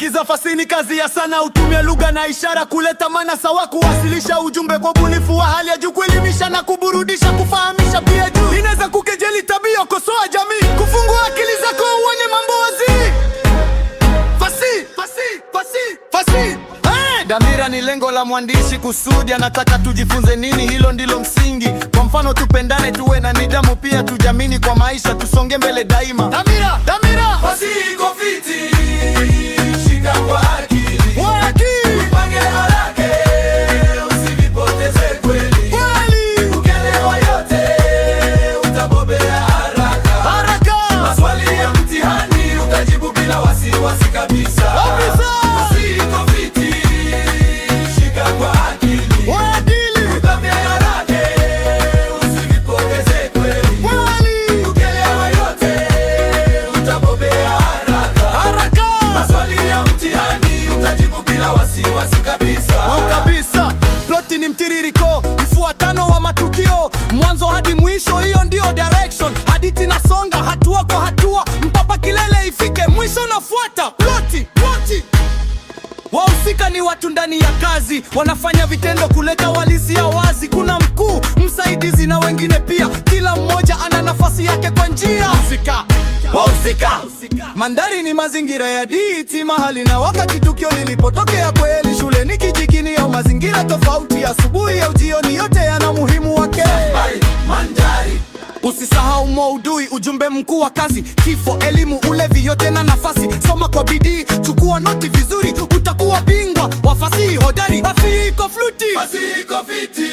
Sikiza, fasihi ni kazi ya sana, utumia lugha na ishara kuleta maana sawa, kuwasilisha ujumbe kwa ubunifu wa hali ya juu, kuelimisha na kuburudisha, kufahamisha pia juu. Inaweza kukejeli tabia, kosoa jamii, kufungua akili zako uone mambo wazi. Fasihi, fasihi, fasihi, fasihi. Dhamira ni lengo la mwandishi, kusudi anataka tujifunze nini, hilo ndilo msingi. Kwa mfano, tupendane, tuwe na nidhamu, pia tujamini kwa maisha, tusonge mbele daima. Dhamira, dhamira. Fasihi iko fiti, shika kwa akili, upange haraka, usivipoteze kweli. Ukielewa yote, utabobea haraka. Maswali ya mtihani utajibu bila wasiwasi kabisa. Fasihi iko fiti, shika kwa akili, upange haraka, usivipoteze kweli. Ukielewa yote, utabobea haraka. Maswali ya mtihani utajibu bila wasiwasi kabisa. Kabisa. Ploti ni mtiririko, mfuatano wa matukio, mwanzo hadi mwisho, hiyo ndio direction. Hadithi nasonga hatua kwa hatua mpaka kilele ifike mwisho, nafuata ploti. Wahusika ni watu ndani ya kazi, wanafanya vitendo kuleta uhalisia wazi. Kuna mkuu, msaidizi na wengine pia, kila mmoja ana nafasi yake kwa njia. Wahusika. Mandhari ni mazingira ya hadithi, mahali na wakati tukio lilipotokea kweli, shuleni, kijijini au mazingira tofauti, asubuhi au jioni, yote yana muhimu wake. Mandhari. Usisahau maudhui, ujumbe mkuu wa kazi, kifo, elimu, ulevi, yote na nafasi. Soma kwa bidii, chukua noti vizuri, utakuwa bingwa wa fasihi hodari. Fasihi iko fluti, Fasihi iko fiti,